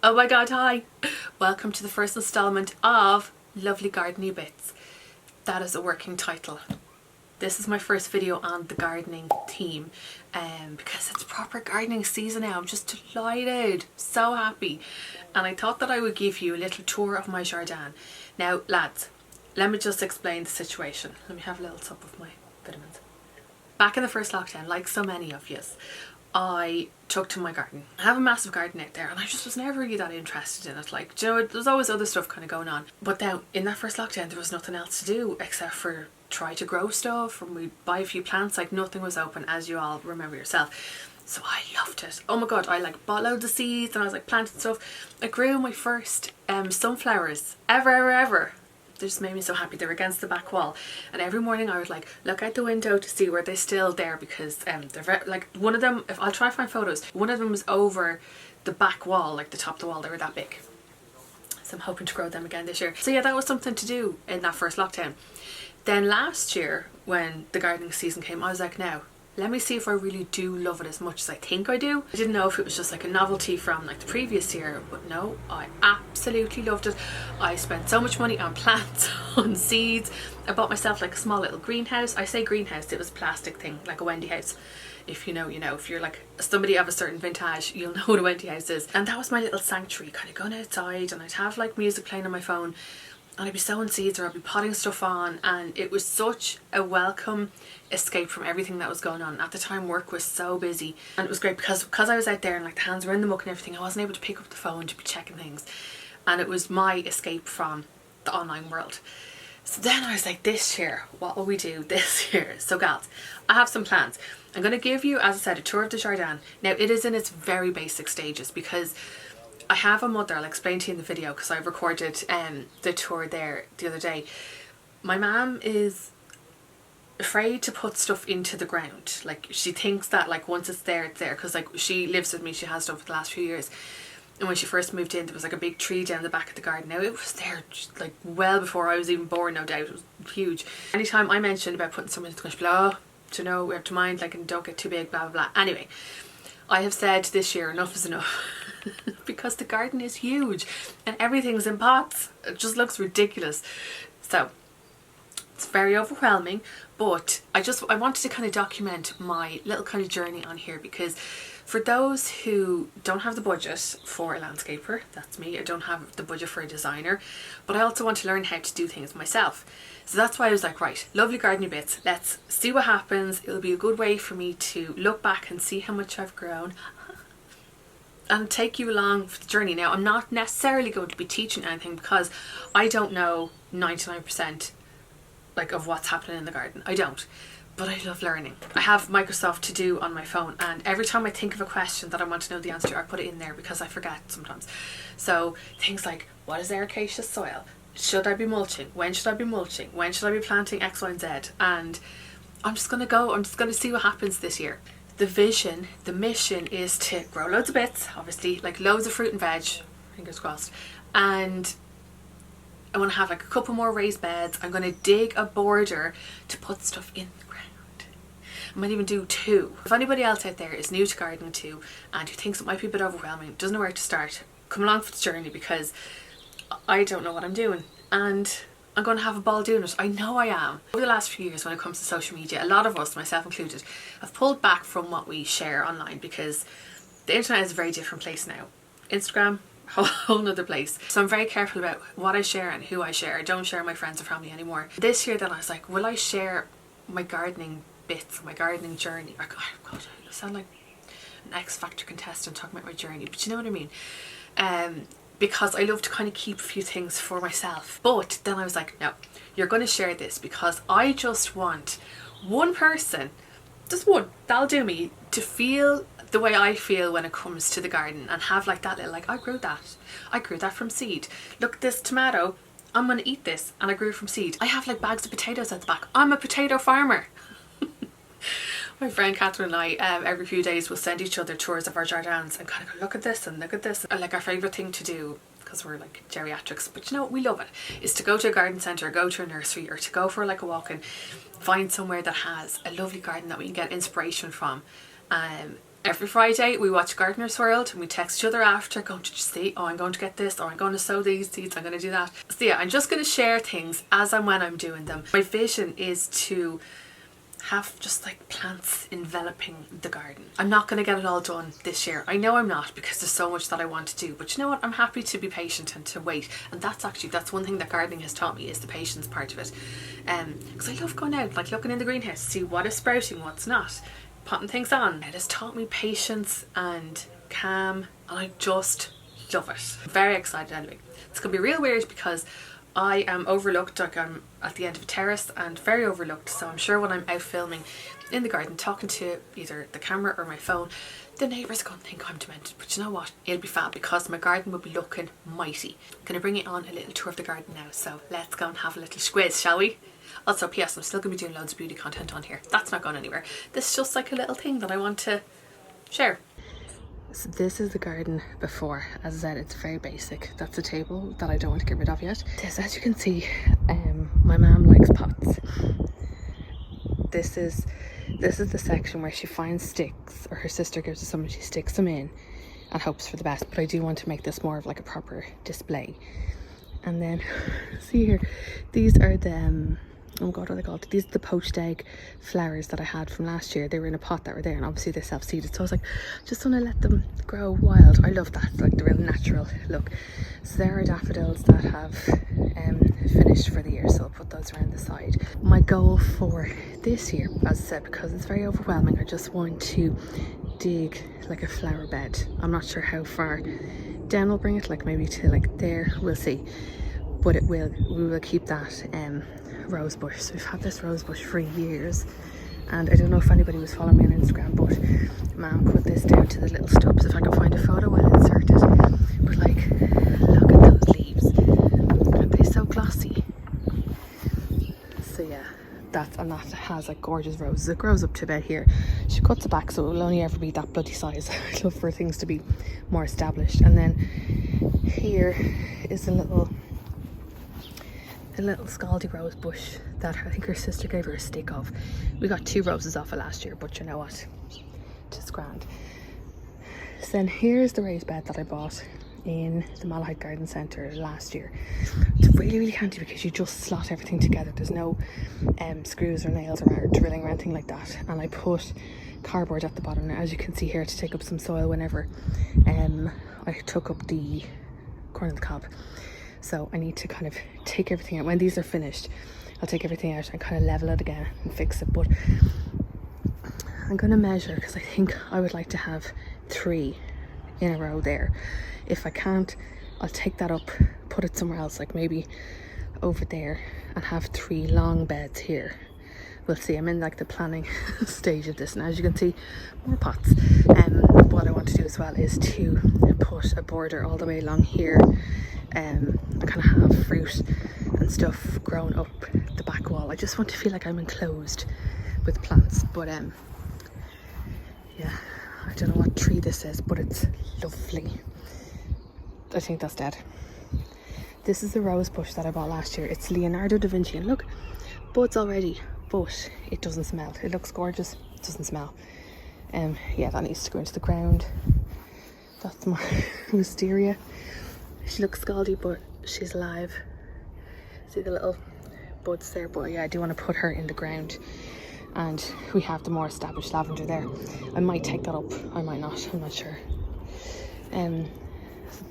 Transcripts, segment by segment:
Oh my god, hi! Welcome to the first installment of Lovely Gardeny Bits. That is a working title. This is my first video on the gardening theme because it's proper gardening season now. I'm just delighted, so happy. And I thought that I would give you a little tour of my jardin. Now lads, let me just explain the situation. Let me have a little sup of my vitamins. Back in the first lockdown, like so many of you, I took to my garden. I have a massive garden out there and I just was never really that interested in it. Like, do you know, there's always other stuff kind of going on. But then in that first lockdown there was nothing else to do except for try to grow stuff, and we'd buy a few plants. Like, nothing was open, as you all remember yourself. So I loved it. Oh my god, I like bought loads of seeds and I was like planting stuff. I grew my first sunflowers ever. They just made me so happy. They were against the back wall, and every morning I would like look out the window to see were they still there, because they're very, like, one of them, if I'll try to find photos, one of them was over the back wall, like the top of the wall. They were that big, so I'm hoping to grow them again this year. So yeah, that was something to do in that first lockdown. Then last year when the gardening season came, I was like, now let me see if I really do love it as much as I think I do. I didn't know if it was just like a novelty from like the previous year, but no, I absolutely loved it. I spent so much money on plants, on seeds. I bought myself like a small little greenhouse. I say greenhouse, it was a plastic thing, like a Wendy house. If you know, you know. If you're like somebody of a certain vintage, you'll know what a Wendy house is. And that was my little sanctuary, kind of going outside, and I'd have like music playing on my phone, and I'd be sowing seeds or I'd be potting stuff on, and it was such a welcome escape from everything that was going on. At the time work was so busy, and it was great because I was out there and like the hands were in the muck and everything, I wasn't able to pick up the phone to be checking things, and it was my escape from the online world. So then I was like, this year, what will we do this year? So gals, I have some plans. I'm going to give you, as I said, a tour of the jardin. Now it is in its very basic stages because I have a mother. I'll explain to you in the video because I recorded the tour there the other day. My mum is afraid to put stuff into the ground. Like, she thinks that like once it's there, it's there, because like she lives with me, she has done for the last few years. And when she first moved in, there was like a big tree down the back of the garden. Now it was there just, like, well before I was even born, no doubt. It was huge. Anytime I mentioned about putting something into the ground, she'd be like, oh, do you know, we have to mind, like, and don't get too big, blah blah blah. Anyway, I have said this year enough is enough. Because the garden is huge and everything's in pots. It just looks ridiculous. So it's very overwhelming, but I wanted to kind of document my little kind of journey on here, because for those who don't have the budget for a landscaper, that's me, I don't have the budget for a designer, but I also want to learn how to do things myself. So that's why I was like, right, Lovely Gardeny Bits, let's see what happens. It'll be a good way for me to look back and see how much I've grown and take you along for the journey. Now, I'm not necessarily going to be teaching anything because I don't know 99% like of what's happening in the garden. I don't. But I love learning. I have Microsoft To Do on my phone, and every time I think of a question that I want to know the answer to, I put it in there because I forget sometimes. So things like, what is ericaceous soil? Should I be mulching? When should I be mulching? When should I be planting X, Y, and Z? And I'm just going to see what happens this year. The vision, the mission is to grow loads of bits, obviously, like loads of fruit and veg, fingers crossed. And I want to have like a couple more raised beds. I'm going to dig a border to put stuff in the ground. I might even do 2. If anybody else out there is new to gardening too and who thinks it might be a bit overwhelming, doesn't know where to start, come along for the journey, because I don't know what I'm doing and I'm going to have a ball doing it. I know I am. Over the last few years, when it comes to social media, a lot of us, myself included, have pulled back from what we share online because the internet is a very different place now. Instagram, a whole nother place. So I'm very careful about what I share and who I share. I don't share my friends or family anymore. This year then I was like, will I share my gardening bits, my gardening journey? Oh God, I sound like an X Factor contestant talking about my journey, but you know what I mean. Because I love to kind of keep a few things for myself. But then I was like, no, you're going to share this because I just want one person, just one, that'll do me, to feel the way I feel when it comes to the garden and have like that little, like, I grew that from seed. Look, this tomato, I'm going to eat this, and I grew it from seed. I have like bags of potatoes at the back. I'm a potato farmer. My friend Catherine and I, every few days, will send each other tours of our jardins and kind of go, look at this and look at this. And like, our favourite thing to do, because we're like geriatrics, but you know, we love it, is to go to a garden centre, go to a nursery, or to go for like a walk and find somewhere that has a lovely garden that we can get inspiration from. And Every Friday we watch Gardener's World and we text each other after going, did you see? Oh, I'm going to get this, or I'm going to sow these seeds, I'm going to do that. So yeah, I'm just going to share things as and when I'm doing them. My vision is to have just like plants enveloping the garden. I'm not going to get it all done this year. I know I'm not, because there's so much that I want to do, but you know what, I'm happy to be patient and to wait. And that's one thing that gardening has taught me, is the patience part of it. Because I love going out, like looking in the greenhouse, see what is sprouting, what's not, putting things on. It has taught me patience and calm, and I just love it. I'm very excited anyway. It's going to be real weird because I am overlooked, like I'm at the end of a terrace and very overlooked, so I'm sure when I'm out filming in the garden talking to either the camera or my phone, the neighbours are going to think I'm demented. But you know what, it'll be fab because my garden will be looking mighty. I'm going to bring you on a little tour of the garden now, so let's go and have a little squiz, shall we? Also, P.S. I'm still going to be doing loads of beauty content on here. That's not going anywhere. This is just like a little thing that I want to share. So this is the garden before. As I said, it's very basic. That's a table that I don't want to get rid of yet. This, as you can see, my mum likes pots. This is the section where she finds sticks, or her sister gives her some and she sticks them in and hopes for the best. But I do want to make this more of like a proper display. And then, see here, these are the oh god, what are they called? These are the poached egg flowers that I had from last year. They were in a pot that were there, and obviously they're self-seeded, so I was like, just want to let them grow wild. I love that, like the real natural look. So there are daffodils that have finished for the year, so I'll put those around the side. My goal for this year, as I said, because it's very overwhelming, I just want to dig like a flower bed. I'm not sure how far down I'll bring it, like maybe to like there, we'll see. But we will keep that rose bush. So we've had this rose bush for years, and I don't know if anybody was following me on Instagram, but Mum put this down to the little stubs. If I can find a photo, I'll insert it. But like, look at those leaves, aren't they so glossy? So yeah, that has like gorgeous roses. It grows up to about here. She cuts it back so it will only ever be that bloody size. I love for things to be more established. And then here is a little scaldy rose bush that I think her sister gave her a stick of. We got 2 roses off it last year, but you know what, just grand. So then here's the raised bed that I bought in the Malahide Garden Centre last year. It's really, really handy because you just slot everything together. There's no screws or nails or drilling or anything like that. And I put cardboard at the bottom now, as you can see here, to take up some soil whenever I took up the corn on the cob. So I need to kind of take everything out. When these are finished, I'll take everything out and kind of level it again and fix it. But I'm going to measure, because I think I would like to have 3 in a row there. If I can't, I'll take that up, put it somewhere else, like maybe over there, and have 3 long beds here. We'll see. I'm in like the planning stage of this, and as you can see, more pots. What I want to do as well is to put a border all the way along here. I kind of have fruit and stuff grown up the back wall. I just want to feel like I'm enclosed with plants. But yeah, I don't know what tree this is, but it's lovely. I think that's dead. This is the rose bush that I bought last year. It's Leonardo da Vinci, and look, buds already, but it doesn't smell. It looks gorgeous, it doesn't smell. Yeah, that needs to go into the ground. That's my wisteria. She looks scaldy, but she's alive. See the little buds there? But yeah, I do want to put her in the ground. And we have the more established lavender there. I might take that up, I might not, I'm not sure. So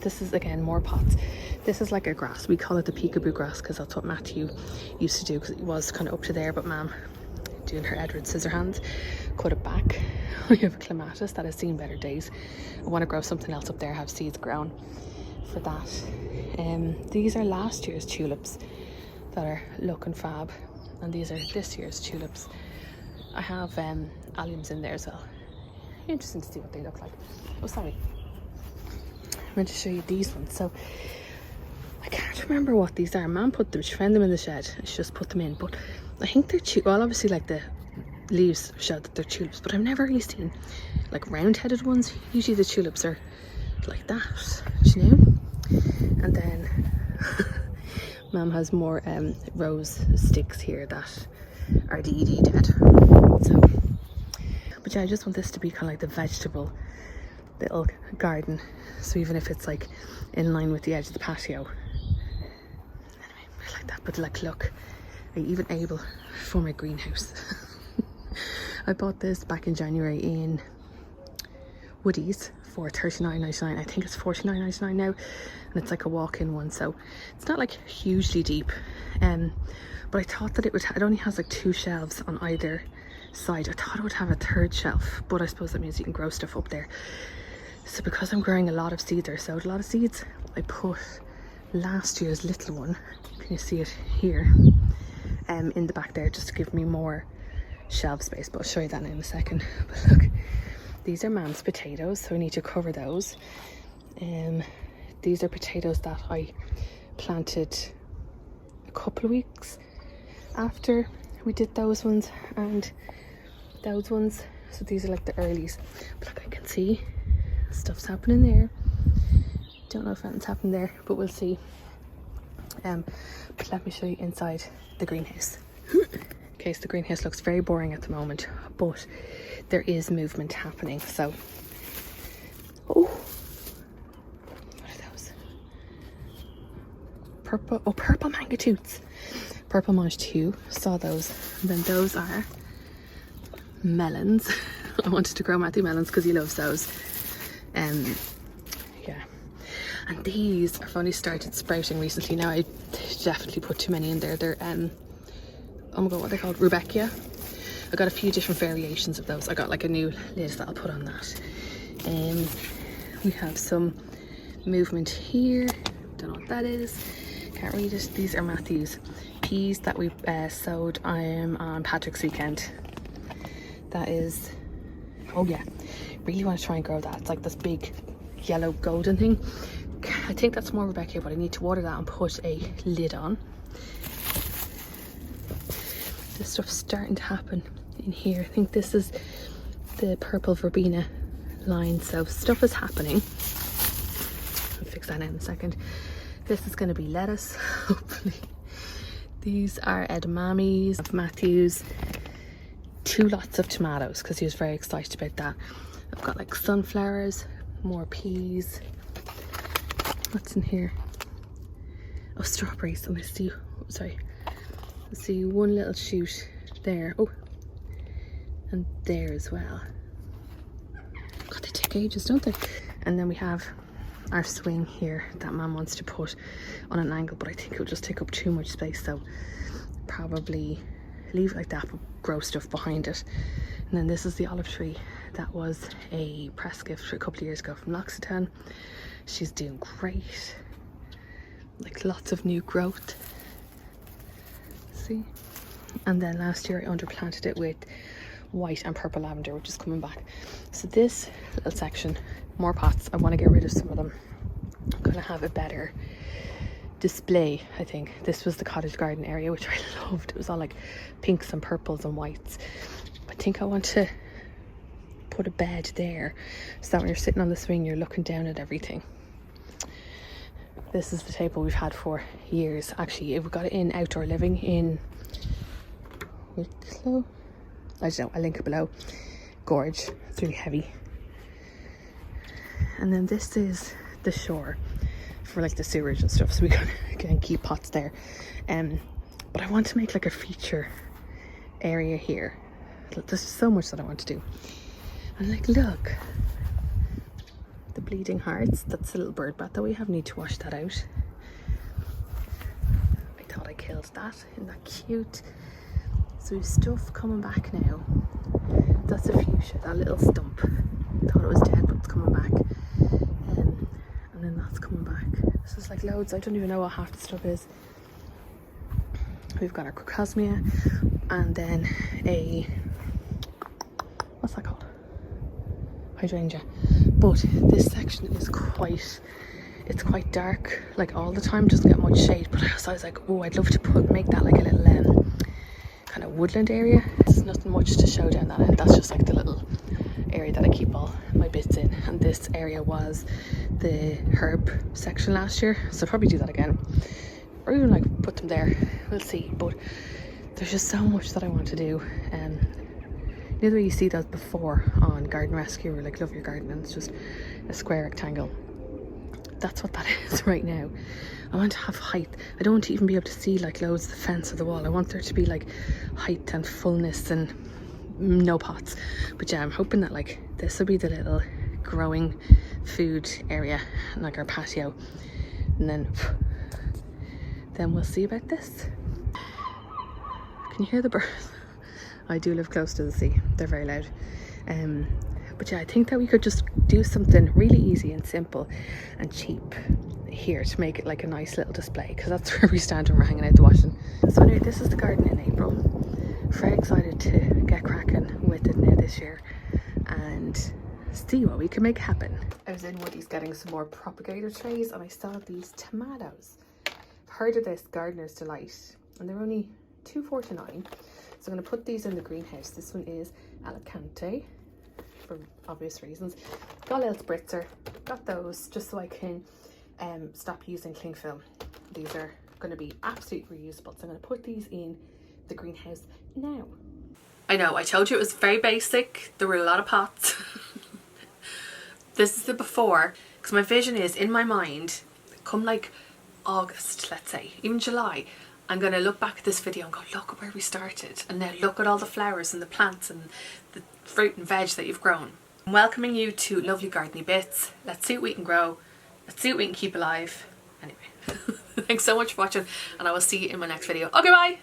this is again more pots. This is like a grass. We call it the peekaboo grass because that's what Matthew used to do, because it was kind of up to there, but Mum, doing her Edward Scissorhands, cut it back. We have a clematis that has seen better days. I want to grow something else up there, have seeds grown for that. These are last year's tulips that are looking fab, and these are this year's tulips. I have alliums in there as well. Interesting to see what they look like. Oh, sorry. I'm going to show you these ones. So I can't remember what these are. Mum put them, she found them in the shed, she just put them in, but I think they're well, obviously like the leaves show that they're tulips, but I've never really seen like round-headed ones. Usually the tulips are like that, do you know? And then Mum has more rose sticks here that are DED dead. So, but yeah, I just want this to be kind of like the vegetable little garden. So even if it's like in line with the edge of the patio. Anyway, I like that. But like, look, I even able for my greenhouse. I bought this back in January in Woodies for $39.99. I think it's $49.99 now, and it's like a walk-in one, so it's not like hugely deep. But I thought that it only has like 2 shelves on either side. I thought it would have a 3rd shelf, but I suppose that means you can grow stuff up there. So because I'm growing a lot of seeds, or sowed a lot of seeds, I put last year's little one, can you see it here, in the back there, just to give me more shelf space. But I'll show you that in a second. But look, these are Mam's potatoes, so I need to cover those. These are potatoes that I planted a couple of weeks after we did those ones and those ones. So these are like the earlies. But look, I can see stuff's happening there. Don't know if anything's happened there, but we'll see. But let me show you inside the greenhouse. Okay, so the greenhouse looks very boring at the moment, but there is movement happening. So, oh, what are those? Purple mango toots. Purple mange two, saw those. And then those are melons. I wanted to grow Matthew melons because he loves those. Yeah. And these have only started sprouting recently. Now I definitely put too many in there. They're oh my god, what are they called? Rudbeckia. I got a few different variations of those. I got like a new lid that I'll put on that. We have some movement here. Don't know what that is. Can't read it. These are Matthew's peas that we sowed on Patrick's weekend. That is, oh yeah, really want to try and grow that. It's like this big yellow golden thing. I think that's more Rudbeckia, but I need to water that and put a lid on. This stuff's starting to happen in here. I think this is the purple verbena line, so stuff is happening. I'll fix that in a second. This is going to be lettuce, hopefully. These are edamames of Matthew's. 2 lots of tomatoes because he was very excited about that. I've got like sunflowers, more peas. What's in here? Oh, strawberries. I'm see. Sorry. Let's see, one little shoot there. Oh, and there as well. God, they take ages, don't they? And then we have our swing here that Mum wants to put on an angle, but I think it'll just take up too much space, so probably leave it like that, but grow stuff behind it. And then this is the olive tree that was a press gift a couple of years ago from L'Occitane. She's doing great, like lots of new growth. See? And then last year I underplanted it with white and purple lavender, which is coming back. So this little section, more pots, I want to get rid of some of them. I'm going to have a better display. I think this was the cottage garden area, which I loved. It was all like pinks and purples and whites. I think I want to put a bed there so that when you're sitting on the swing you're looking down at everything. This is the table we've had for years. Actually, we got it in outdoor living in Wicklow. I don't know, I'll link it below. Gorge. It's really heavy. And then this is the shore for like the sewerage and stuff, so we can keep pots there. But I want to make like a feature area here. There's so much that I want to do. And like, look, the bleeding hearts. That's a little bird bath that we have. Need to wash that out. I thought I killed that. Isn't that cute? So we've stuff coming back now. That's a fuchsia, that little stump. Thought it was dead, but it's coming back. And then that's coming back. So it's like loads. I don't even know what half the stuff is. We've got our crocosmia, and then a, what's that called? Hydrangea. But this section is quite, it's quite dark, like all the time, doesn't get much shade. But I was like, oh, I'd love to make that like a little kind of woodland area. There's nothing much to show down that end. That's just like the little area that I keep all my bits in. And this area was the herb section last year, so I'll probably do that again, or even like put them there. We'll see. But there's just so much that I want to do. You know the way you see those before on Garden Rescue or like Love Your Garden, and it's just a square rectangle. That's what that is right now. I want to have height. I don't want to even be able to see like loads of the fence of the wall. I want there to be like height and fullness and no pots. But yeah, I'm hoping that like this will be the little growing food area and like our patio, and then we'll see about this. Can you hear the birds? I do live close to the sea. They're very loud. But yeah, I think that we could just do something really easy and simple and cheap here to make it like a nice little display, because that's where we stand when we're hanging out the washing. So anyway, this is the garden in April. Very excited to get cracking with it now this year and see what we can make happen. I was in Woody's getting some more propagator trays and I saw these tomatoes. I've heard of this Gardener's Delight and they're only $2.49. So I'm going to put these in the greenhouse. This one is Alicante for obvious reasons. Got a little spritzer, got those just so I can stop using cling film. These are going to be absolutely reusable, so I'm going to put these in the greenhouse now. I know, I told you it was very basic. There were a lot of pots. This is the before, because my vision is in my mind, come like August, let's say, even July, I'm going to look back at this video and go, look at where we started, and now look at all the flowers and the plants and the fruit and veg that you've grown. I'm welcoming you to Lovely Gardeny Bits. Let's see what we can grow. Let's see what we can keep alive. Anyway, thanks so much for watching and I will see you in my next video. Okay, bye!